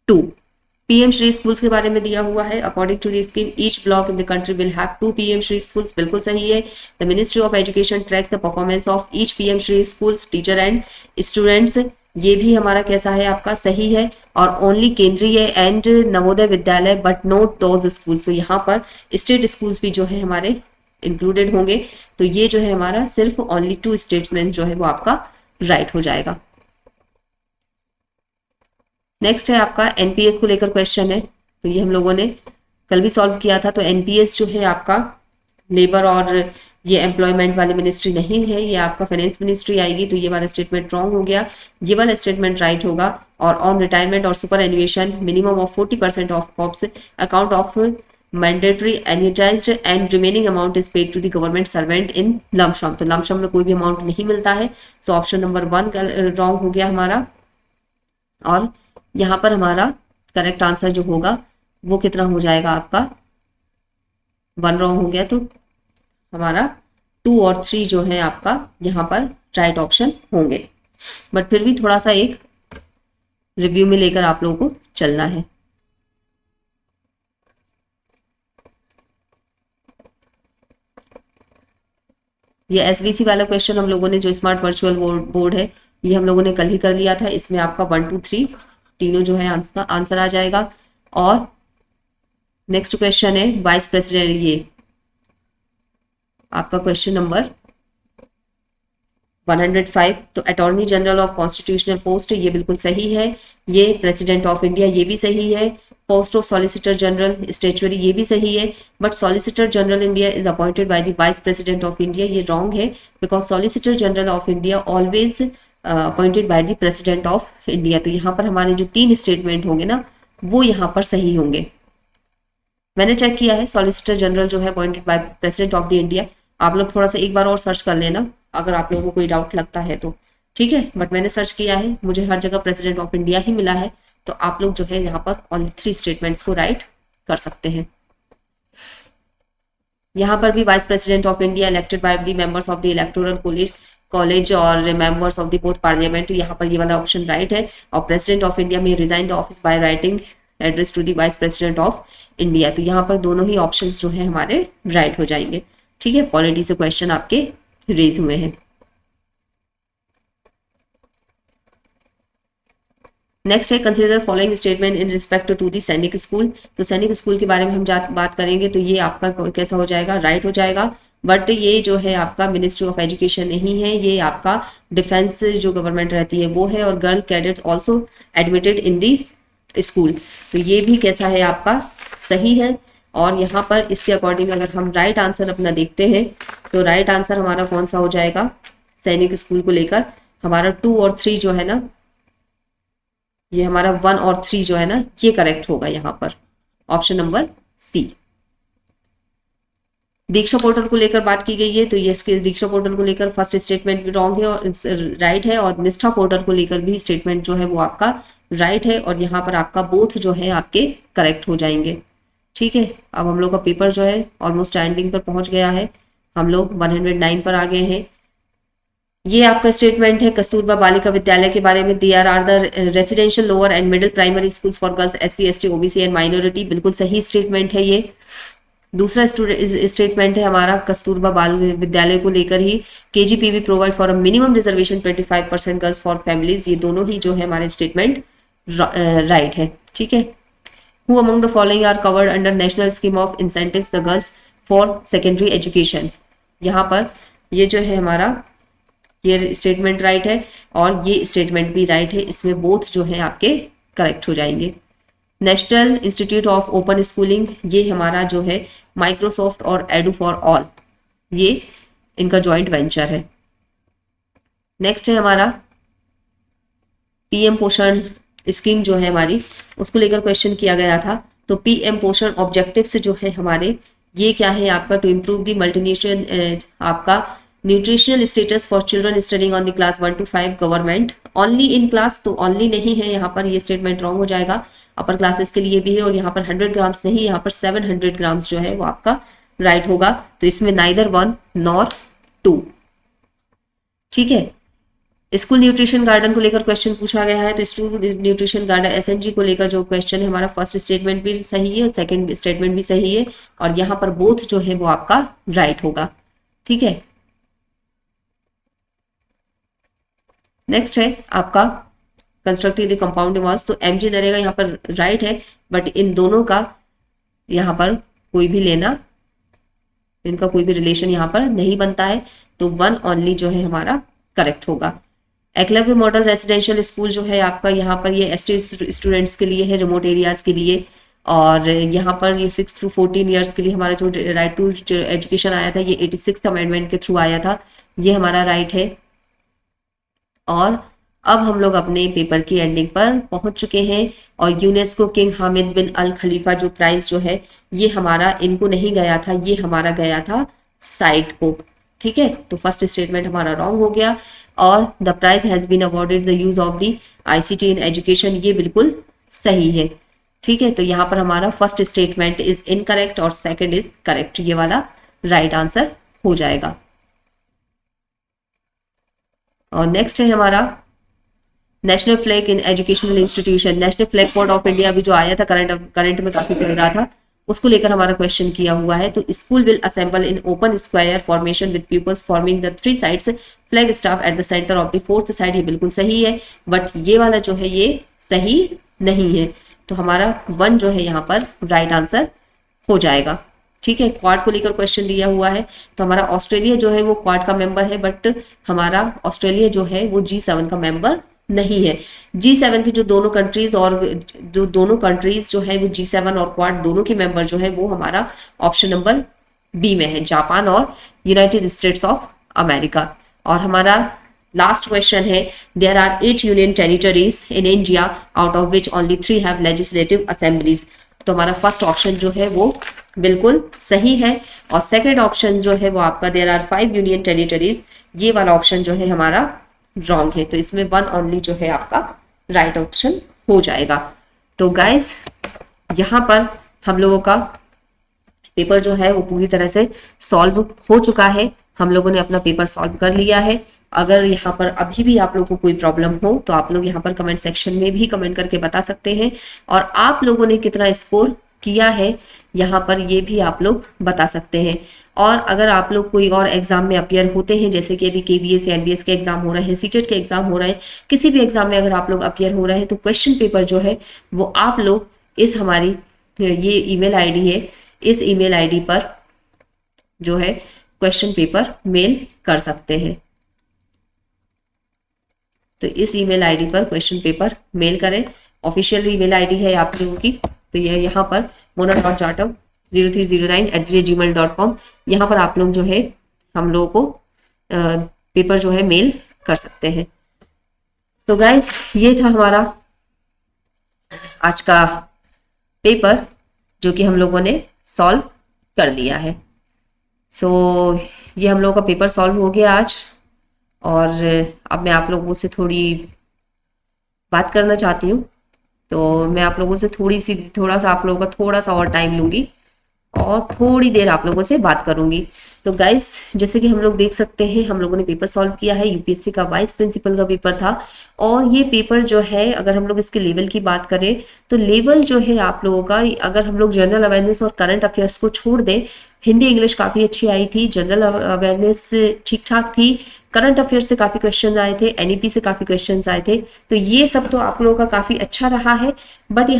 2। पीएम श्री स्कूल्स के बारे में दिया हुआ है, according to the scheme each block in the country will have 2 PM Shri schools, बिल्कुल सही है। The ministry of education tracks the performance of each PM Shri schools teacher and students, ये भी हमारा कैसा है आपका सही है। और ओनली केंद्रीय and Navodaya Vidyalaya but note those schools, तो यहाँ पर स्टेट स्कूल्स भी जो है हमारे इंक्लूडेड होंगे। तो ये जो है हमारा सिर्फ ओनली 2 स्टेटमेंट्स जो है वो आपका राइट हो जाएगा। नेक्स्ट है आपका एनपीएस को लेकर क्वेश्चन है, तो ये हम लोगों ने कल भी सॉल्व किया था। तो एनपीएस जो है आपका लेबर और ये एम्प्लॉयमेंट वाली मिनिस्ट्री नहीं है, ये आपका फाइनेंस मिनिस्ट्री आएगी। तो ये वाला स्टेटमेंट रॉन्ग हो गया, ये वाला स्टेटमेंट राइट होगा। और ऑन रिटायरमेंट और superannuation minimum of 40% of corpus account of mandatory annuitized and remaining amount is paid to the government servant in lump sum. तो लमसम में कोई भी अमाउंट नहीं मिलता है। सो ऑप्शन नंबर 1 रॉन्ग हो गया हमारा। और यहाँ पर हमारा करेक्ट आंसर जो होगा वो कितना हो जाएगा आपका, 1 रॉन्ग हो गया। तो हमारा 2 और 3 जो है आपका यहाँ पर राइट ऑप्शन होंगे। बट फिर भी थोड़ा सा एक रिव्यू में लेकर आप लोगों को चलना है। ये एसवीसी वाला क्वेश्चन हम लोगों ने जो स्मार्ट वर्चुअल बोर्ड है ये हम लोगों ने कल ही कर लिया था। इसमें आपका 1 2 3 तीनों जो है आंसर आ जाएगा। और नेक्स्ट क्वेश्चन है वाइस प्रेसिडेंट, ये आपका क्वेश्चन नंबर 105। तो attorney general of constitutional post, ये बिल्कुल सही है। ये प्रेसिडेंट ऑफ इंडिया, ये भी सही है। Post of solicitor general statutory, ये भी सही है। But solicitor general India is appointed by the vice president of India, ये रॉन्ग है। Because solicitor general of India always appointed by the president of India. तो यहाँ पर हमारे जो 3 स्टेटमेंट होंगे ना वो यहाँ पर सही होंगे। मैंने चेक किया है, सॉलिसिटर जनरल जो है appointed by president of the India. आप लोग थोड़ा सा एक बार और सर्च कर लेना अगर आप लोगों को कोई डाउट लगता है तो, ठीक है। बट मैंने सर्च किया है, मुझे हर जगह प्रेसिडेंट ऑफ इंडिया ही मिला है। तो आप लोग जो है यहाँ पर ओनली 3 स्टेटमेंट्स को राइट कर सकते हैं। यहाँ पर भी vice president of India elected by the members of the electoral college और members of the both parliament, यहाँ पर ये वाला ऑप्शन राइट है। और president of India may resign the office by writing address to the vice president of India. तो यहाँ पर दोनों ही ऑप्शंस जो है हमारे राइट हो जाएंगे। ठीक है, पॉलिटी से क्वेश्चन आपके रेज हुए हैं। नेक्स्ट है consider the following statement in respect to the Sainik school. तो सैनिक स्कूल के बारे में हम बात करेंगे तो ये आपका कैसा हो जाएगा, राइट हो जाएगा। बट ये जो है आपका मिनिस्ट्री ऑफ एजुकेशन नहीं है, ये आपका डिफेंस जो गवर्नमेंट रहती है वो है, और girl cadets also admitted in the school. तो ये भी कैसा है आपका, सही है। और यहाँ पर इसके अकॉर्डिंग अगर हम राइट आंसर अपना देखते हैं तो राइट आंसर हमारा कौन सा हो जाएगा, सैनिक स्कूल को लेकर हमारा 2 और 3 जो है ना, ये हमारा 1 और 3 जो है ना ये करेक्ट होगा यहाँ पर, ऑप्शन नंबर सी। दीक्षा पोर्टल को लेकर बात की गई है तो ये इसके दीक्षा पोर्टल को लेकर फर्स्ट स्टेटमेंट भी रॉन्ग है और राइट है, और निष्ठा पोर्टल को लेकर भी स्टेटमेंट जो है वो आपका राइट है, और यहाँ पर आपका बोथ जो है आपके करेक्ट हो जाएंगे। ठीक है, अब हम लोग का पेपर जो है ऑलमोस्ट एंडिंग पर पहुंच गया है, हम लोग 109 पर आ गए हैं। ये आपका स्टेटमेंट है कस्तूरबा बालिका विद्यालय के बारे में, there are the residential lower and middle primary schools for girls SC ST OBC and minority, बिल्कुल सही स्टेटमेंट है ये। दूसरा स्टेटमेंट है हमारा कस्तूरबा बाल विद्यालय को लेकर ही, KGPV provide for a minimum reservation 25% girls for families, ये दोनों ही जो है हमारे स्टेटमेंट राइट है। ठीक है, who among the following are covered under national scheme of incentives the girls for secondary education, यहाँ पर ये जो है हमारा ये स्टेटमेंट राइट है और ये स्टेटमेंट भी राइट है, इसमें बोथ जो है आपके करेक्ट हो जाएंगे। National institute of open schooling, ये हमारा जो है माइक्रोसॉफ्ट और एडू फॉर ऑल, ये इनका जॉइंट वेंचर है। नेक्स्ट है हमारा PM पोषण स्कीम जो है हमारी, उसको लेकर क्वेश्चन किया गया था। तो PM पोषण ऑब्जेक्टिव्स जो है हमारे, ये क्या है आपका, टू इम्प्रूव द मल्टीन्यूट्रिशन आपका nutritional status for children studying on the class 1 to 5 government only in class, तो ओनली नहीं है यहाँ पर, ये स्टेटमेंट रॉन्ग हो जाएगा। अपर क्लासेस के लिए भी है, और यहाँ पर 100 ग्राम्स नहीं, यहाँ पर 700 ग्राम्स जो है वो आपका राइट होगा। तो इसमें नाइदर 1 नॉर 2। ठीक है, स्कूल न्यूट्रिशन गार्डन को लेकर क्वेश्चन पूछा गया है, तो स्कूल न्यूट्रिशन गार्डन SNG को लेकर जो क्वेश्चन है हमारा, फर्स्ट स्टेटमेंट भी सही है, सेकंड स्टेटमेंट भी सही है, और यहाँ पर बोथ जो है वो आपका राइट होगा। ठीक है, नेक्स्ट है आपका कंस्ट्रक्टिव द कंपाउंड वॉल्स, तो MG नरेगा यहाँ पर राइट है, बट इन दोनों का यहाँ पर कोई भी लेना, इनका कोई भी रिलेशन यहाँ पर नहीं बनता है, तो 1 ओनली जो है हमारा करेक्ट होगा। एकलव्य मॉडल रेसिडेंशियल स्कूल जो है आपका, यहाँ पर ये ST स्टूडेंट्स के लिए है, रिमोट एरियाज के लिए, और यहाँ पर ये 6 to 14 ईयर्स के लिए हमारा जो राइट टू एजुकेशन आया था ये 86th अमेंडमेंट के थ्रू आया था, ये हमारा राइट है। और अब हम लोग अपने पेपर की एंडिंग पर पहुंच चुके हैं, और यूनेस्को किंग हामिद बिन अल खलीफा जो प्राइज जो है ये हमारा इनको नहीं गया था, ये हमारा गया था साइट को। ठीक है, तो फर्स्ट स्टेटमेंट हमारा रॉन्ग हो गया, और the prize has been awarded the use of the ICT in education, ये बिल्कुल सही है। ठीक है, तो यहाँ पर हमारा फर्स्ट स्टेटमेंट इज इनकरेक्ट और सेकेंड इज करेक्ट, ये वाला राइट आंसर हो जाएगा। और नेक्स्ट है हमारा national flag in educational institution, national flag code of India भी जो आया था करंट में काफी चल रहा था, उसको लेकर हमारा क्वेश्चन किया हुआ है। तो school will assemble in open square formation with peoples forming the 3 sides, flag staff at the centre of the 4th side, ये बिल्कुल सही है, बट ये वाला जो है ये सही नहीं है, तो हमारा 1 जो है यहाँ पर राइट आंसर हो जाएगा। ठीक है, क्वाड को लेकर क्वेश्चन दिया हुआ है, तो हमारा ऑस्ट्रेलिया जो है वो क्वाड का मेंबर है, बट हमारा ऑस्ट्रेलिया जो है वो G7 का मेंबर नहीं है। G7 की जो दोनों कंट्रीज और जो दोनों कंट्रीज जो है वो G7 और क्वाड दोनों के मेंबर जो है वो हमारा ऑप्शन नंबर बी में है, जापान और यूनाइटेड स्टेट्स ऑफ अमेरिका। और हमारा लास्ट क्वेश्चन है, there are 8 union territories in India out of which only 3 have legislative assemblies, तो हमारा फर्स्ट ऑप्शन जो है वो बिल्कुल सही है, और सेकेंड ऑप्शन जो है वो आपका देयर आर 5 यूनियन टेरिटरीज, ये वाला ऑप्शन जो है हमारा रॉन्ग है, तो इसमें 1 ओनली जो है आपका राइट ऑप्शन हो जाएगा। तो गाइस यहाँ पर हम लोगों का पेपर जो है वो पूरी तरह से सॉल्व हो चुका है, हम लोगों ने अपना पेपर सॉल्व कर लिया है। अगर यहाँ पर अभी भी आप लोगों को कोई प्रॉब्लम हो तो आप लोग यहाँ पर कमेंट सेक्शन में भी कमेंट करके बता सकते हैं, और आप लोगों ने कितना स्कोर किया है यहाँ पर, ये भी आप लोग बता सकते हैं। और अगर आप लोग कोई और एग्जाम में अपियर होते हैं, जैसे कि अभी केवीएस या एनबीएस के एग्जाम हो रहे हैं, सीटेट के एग्जाम हो रहे हैं, किसी भी एग्जाम में अगर आप लोग अपियर हो रहे हैं, तो क्वेश्चन पेपर जो है वो आप लोग इस हमारी ये ईमेल आईडी है, इस ईमेल आईडी पर जो है क्वेश्चन पेपर मेल कर सकते हैं। तो इस ईमेल आईडी पर क्वेश्चन पेपर मेल करें। ऑफिशियल ईमेल आईडी है आप लोगों की, तो ये यहाँ पर mona.jatam0309@gmail.com, यहाँ पर आप लोग जो है हम लोगों को पेपर जो है मेल कर सकते हैं। तो गाइज ये था हमारा आज का पेपर जो कि हम लोगों ने सॉल्व कर लिया है। सो ये हम लोगों का पेपर सॉल्व हो गया आज। और अब मैं आप लोगों से थोड़ी बात करना चाहती हूँ, तो मैं आप लोगों से थोड़ा सा आप लोगों का थोड़ा सा और टाइम लूंगी और थोड़ी देर आप लोगों से बात करूंगी। तो गाइस जैसे कि हम लोग देख सकते हैं, हम लोगों ने पेपर सॉल्व किया है, यूपीएससी का वाइस प्रिंसिपल का पेपर था। और ये पेपर जो है, अगर हम लोग इसके लेवल की बात करें तो लेवल जो है आप लोगों का, अगर हम लोग जनरल अवेयरनेस और करंट अफेयर्स को छोड़ दें, हिंदी इंग्लिश काफी अच्छी आई थी, जनरल अवेयरनेस ठीक ठाक थी, करंट अफेयर्स से काफी क्वेश्चन आए थे, एनईपी से काफी क्वेश्चन आए थे, तो ये सब तो आप लोगों का काफी अच्छा रहा है। बट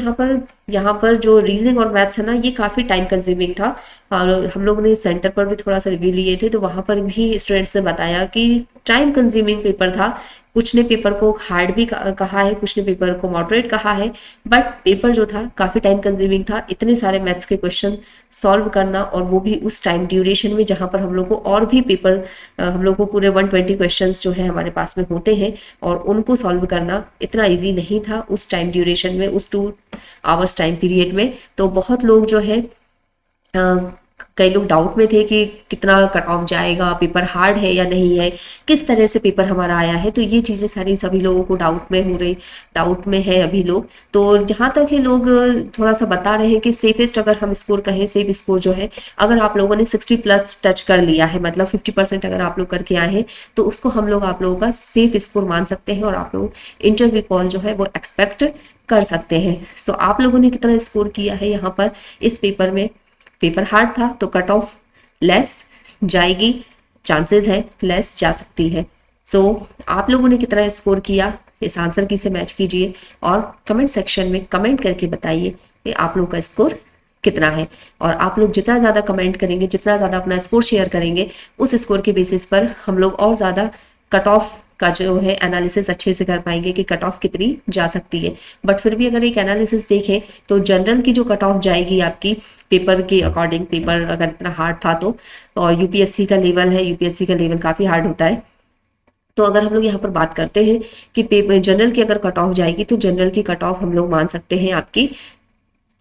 यहाँ पर जो रीजनिंग और मैथ्स है ना, ये काफी टाइम कंज्यूमिंग था। और हम लोग ने सेंटर पर भी थोड़ा सा रिव्यू लिए थे, तो वहां पर भी स्टूडेंट्स ने बताया कि टाइम कंज्यूमिंग पेपर था। कुछ ने पेपर को हार्ड भी कहा है, कुछ ने पेपर को मॉडरेट कहा है, बट पेपर जो था काफी टाइम कंज्यूमिंग था। इतने सारे मैथ्स के क्वेश्चन सॉल्व करना, और वो भी उस टाइम ड्यूरेशन में जहां पर हम लोग को और भी पेपर, हम लोग को पूरे 120 क्वेश्चंस जो है हमारे पास में होते हैं, और उनको सॉल्व करना इतना इजी नहीं था उस टाइम ड्यूरेशन में, उस 2 आवर्स टाइम पीरियड में। तो बहुत लोग जो है कई लोग डाउट में थे कि कितना कट ऑफ जाएगा, पेपर हार्ड है या नहीं है, किस तरह से पेपर हमारा आया है। तो ये चीज़ें सारी सभी लोगों को डाउट में है अभी लोग। तो जहाँ तक है लोग थोड़ा सा बता रहे हैं कि सेफेस्ट अगर हम स्कोर कहें, सेफ स्कोर जो है, अगर आप लोगों ने 60+ टच कर लिया है, मतलब 50% अगर आप लोग करके आए हैं, तो उसको हम लोग आप लोगों का सेफ स्कोर मान सकते हैं, और आप लोग इंटरव्यू कॉल जो है वो एक्सपेक्ट कर सकते हैं। सो आप लोगों ने कितना स्कोर किया है यहाँ पर इस पेपर में? पेपर हार्ड था तो कट ऑफ लेस जाएगी, चांसेस है लेस जा सकती है। सो आप लोगों ने कितना स्कोर किया, इस आंसर की से मैच कीजिए और कमेंट सेक्शन में कमेंट करके बताइए कि आप लोगों का स्कोर कितना है। और आप लोग जितना ज़्यादा कमेंट करेंगे, जितना ज़्यादा अपना स्कोर शेयर करेंगे, उस स्कोर के बेसिस पर हम लोग और ज़्यादा कट ऑफ का जो है एनालिसिस अच्छे से कर पाएंगे कि कट ऑफ कितनी जा सकती है। बट फिर भी अगर एक एनालिसिस देखें तो जनरल की जो कट ऑफ जाएगी आपकी पेपर के अकॉर्डिंग, पेपर अगर इतना हार्ड था तो, और यूपीएससी का लेवल है, यूपीएससी का लेवल काफ़ी हार्ड होता है। तो अगर हम लोग यहाँ पर बात करते हैं कि पेपर जनरल की अगर कट ऑफ जाएगी, तो जनरल की कट ऑफ हम लोग मान सकते हैं आपकी,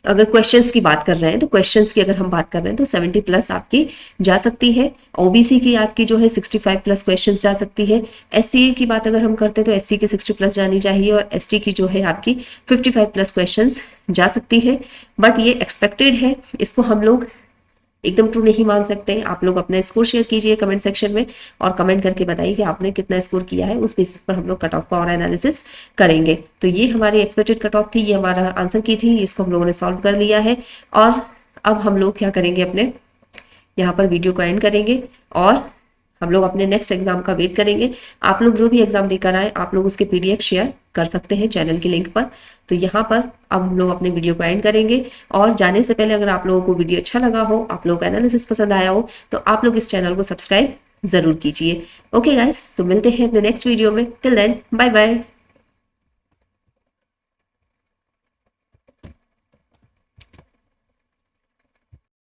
अगर क्वेश्चंस की बात कर रहे हैं तो क्वेश्चंस की अगर हम बात कर रहे हैं तो 70+ आपकी जा सकती है। ओबीसी की आपकी जो है 65+ क्वेश्चंस जा सकती है। एससी की बात अगर हम करते हैं तो एससी की 60+ जानी चाहिए, और एसटी की जो है आपकी 55+ क्वेश्चंस जा सकती है। बट ये एक्सपेक्टेड है, इसको हम लोग एकदम ट्रू नहीं मान सकते। आप लोग अपना स्कोर शेयर कीजिए कमेंट सेक्शन में, और कमेंट करके बताइए कि आपने कितना स्कोर किया है। उस बेसिस पर हम लोग कट ऑफ का और एनालिसिस करेंगे। तो ये हमारी एक्सपेक्टेड कट ऑफ थी, ये हमारा आंसर की थी, इसको हम लोगों ने सॉल्व कर लिया है। और अब हम लोग क्या करेंगे, अपने यहाँ पर वीडियो को एंड करेंगे और हम लोग अपने नेक्स्ट एग्जाम का वेट करेंगे। आप लोग जो भी एग्जाम देकर आए, आप लोग उसके PDF शेयर कर सकते हैं चैनल के लिंक पर। तो यहाँ पर अब हम लोग अपने वीडियो को एंड करेंगे, और जाने से पहले अगर आप लोगों को वीडियो अच्छा लगा हो, आप लोगों को एनालिसिस पसंद आया हो, तो आप लोग इस चैनल को सब्सक्राइब जरूर कीजिए। ओके गाइस, तो मिलते हैं अपने नेक्स्ट वीडियो में। Till then bye bye.